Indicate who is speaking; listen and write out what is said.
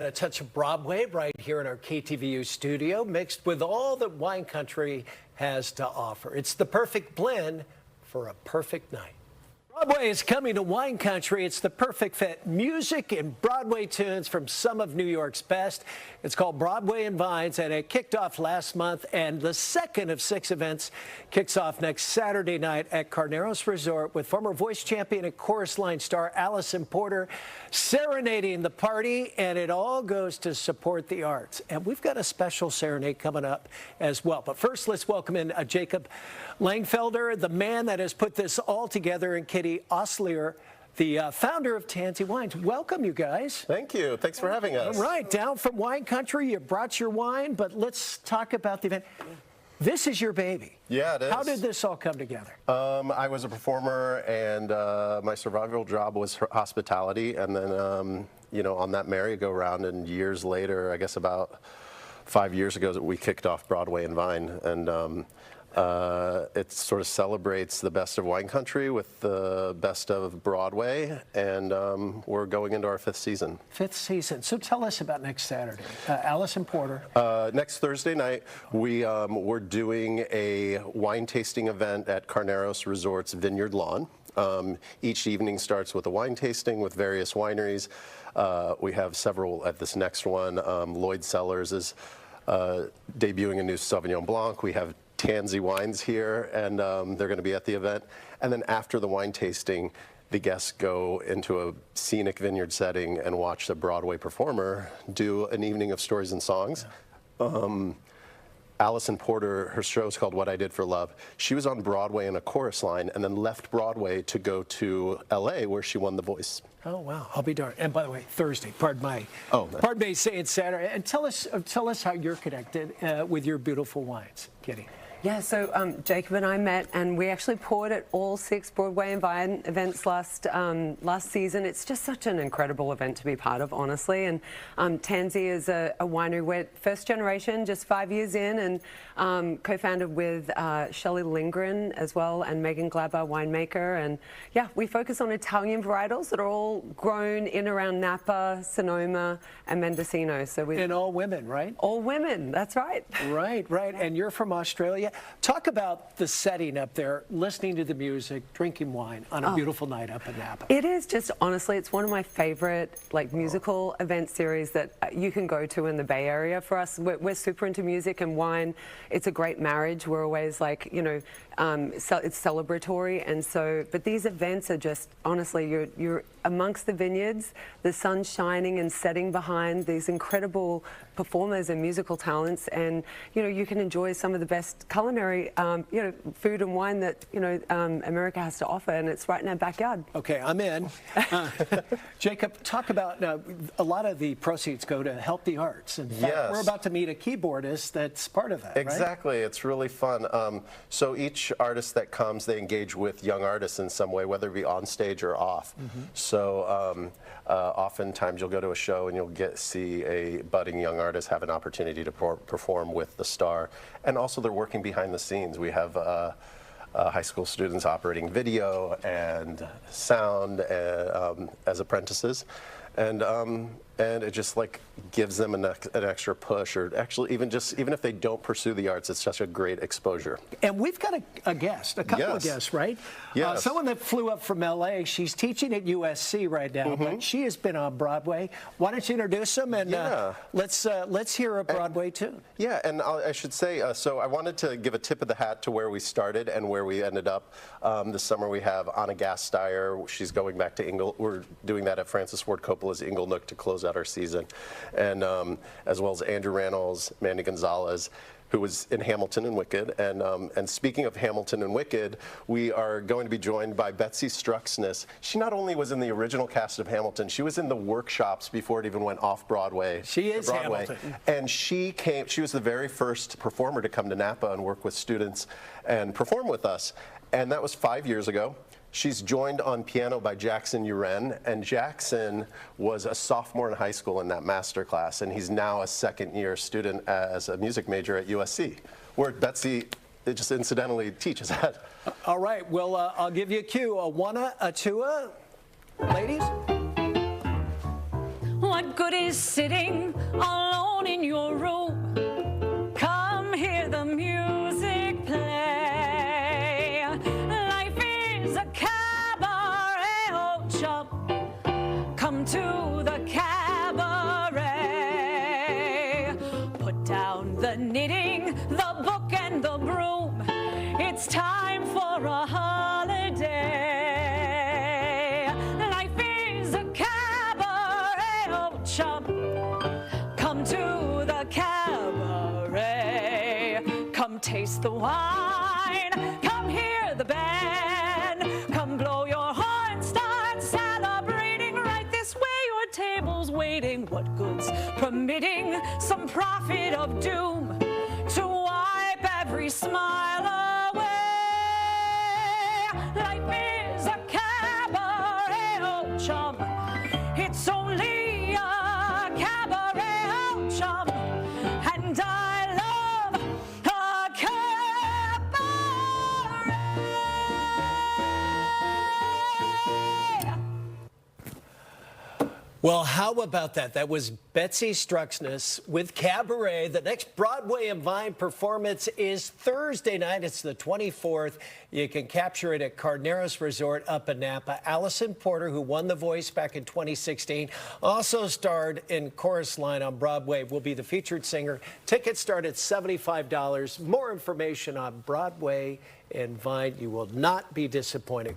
Speaker 1: A touch of Broadway right here in our KTVU studio, mixed with all that wine country has to offer. It's the perfect blend for a perfect night. Broadway is coming to wine country. It's the perfect fit. Music and Broadway tunes from some of New York's best. It's called Broadway and Vines, and it kicked off last month. And the second of 6 events kicks off next Saturday night at Carneros Resort with former voice champion and chorus line star Allison Porter serenading the party. And it all goes to support the arts. And we've got a special serenade coming up as well. But first, let's welcome in Jacob Langfelder, the man that has put this all together, and Kitty Oestlien, the founder of Tansy Wines. Welcome, you guys.
Speaker 2: Thank you. Thanks for having us.
Speaker 1: All right, down from wine country, you brought your wine, but let's talk about the event. This is your baby.
Speaker 2: Yeah, it is.
Speaker 1: How did this all come together?
Speaker 2: I was a performer, and my survival job was hospitality, and then, you know, on that merry-go-round, and years later, I guess about 5 years ago, we kicked off Broadway and Vine, and it sort of celebrates the best of wine country with the best of Broadway, and we're going into our 5th season.
Speaker 1: 5th season. So tell us about next Saturday. Allison Porter.
Speaker 2: Next Thursday night, we're doing a wine tasting event at Carneros Resort's Vineyard Lawn. Each evening starts with a wine tasting with various wineries. We have several at this next one. Lloyd Cellars is debuting a new Sauvignon Blanc. We have Tansy wines here, and they're going to be at the event. And then after the wine tasting, the guests go into a scenic vineyard setting and watch the Broadway performer do an evening of stories and songs. Allison Porter, her show is called What I Did for Love. She was on Broadway in a chorus line and then left Broadway to go to LA, where she won The Voice.
Speaker 1: Oh, wow. I'll be darned. And by the way, Thursday, pardon me saying Saturday. And tell us how you're connected with your beautiful wines, Kitty.
Speaker 3: Yeah, so Jacob and I met, and we actually poured at all 6 Broadway and Vine events last season. It's just such an incredible event to be part of, honestly. And Tansy is a winery. We're first generation, just 5 years in, and co-founded with Shelley Lindgren as well, and Megan Glaber, winemaker. And yeah, we focus on Italian varietals that are all grown in around Napa, Sonoma, and Mendocino. So
Speaker 1: and all women, right?
Speaker 3: All women, that's right.
Speaker 1: Right. And you're from Australia. Talk about the setting up there, listening to the music, drinking wine on a beautiful night up in Napa.
Speaker 3: It is just, honestly, it's one of my favorite musical event series that you can go to in the Bay Area. For us, we're super into music and wine. It's a great marriage. We're always it's celebratory, and so, but these events are just, honestly, you're amongst the vineyards, the sun's shining and setting behind these incredible performers and musical talents, and you can enjoy some of the best culinary food and wine that America has to offer, and it's right in our backyard.
Speaker 1: Okay, I'm in. Jacob, talk about a lot of the proceeds go to help the arts. In fact,
Speaker 2: yes.
Speaker 1: We're about to meet a keyboardist that's part of that.
Speaker 2: Exactly.
Speaker 1: Right?
Speaker 2: It's really fun. So each artist that comes, they engage with young artists in some way, whether it be on stage or off. So oftentimes you'll go to a show and you'll see a budding young artist have an opportunity to perform with the star, and also they're working behind the scenes. We have high school students operating video and sound as apprentices, and it just gives them an extra push, or actually even if they don't pursue the arts, it's such a great exposure.
Speaker 1: And we've got a couple of guests, right?
Speaker 2: Yes.
Speaker 1: Someone that flew up from LA. She's teaching at USC right now, but she has been on Broadway. Why don't you introduce them, and let's hear a Broadway tune.
Speaker 2: Yeah, and I should say, so I wanted to give a tip of the hat to where we started and where we ended up. This summer we have Anna Gasteyer. She's going back to we're doing that at Francis Ford Coppola's Inglenook to close out our season, and as well as Andrew Rannells, Mandy Gonzalez, who was in Hamilton and Wicked. And speaking of Hamilton and Wicked, we are going to be joined by Betsy Struxness. She not only was in the original cast of Hamilton, she was in the workshops before it even went off Broadway.
Speaker 1: She is Hamilton.
Speaker 2: And she was the very first performer to come to Napa and work with students and perform with us. And that was 5 years ago. She's joined on piano by Jackson Uren, and Jackson was a sophomore in high school in that master class, and he's now a second-year student as a music major at USC, where Betsy just incidentally teaches at.
Speaker 1: All right, well, I'll give you a cue. A one, a two, ladies.
Speaker 4: What good is sitting alone in your room? Come hear the music play. Life is a cabaret, oh chum. Come to the cabaret. Put down the knitting, the book and the broom. It's time for a holiday. Life is a cabaret, oh chum. Come to the cabaret. Come taste the wine. Come hear the band. Come blow your horn. Start celebrating. Right this way, your table's waiting. What good's permitting some prophet of doom to wipe every smile away? Life is a cabaret, oh chum. It's only a cabaret, oh chum. And I love a cabaret.
Speaker 1: Well, how about that? That was Betsy Struxness with Cabaret. The next Broadway and Vine performance is Thursday night. It's the 24th. You can capture it at Carneros Resort up in Napa. Allison Porter, who won The Voice back in 2016, also starred in Chorus Line on Broadway, will be the featured singer. Tickets start at $75. More information on Broadway and Vine. You will not be disappointed.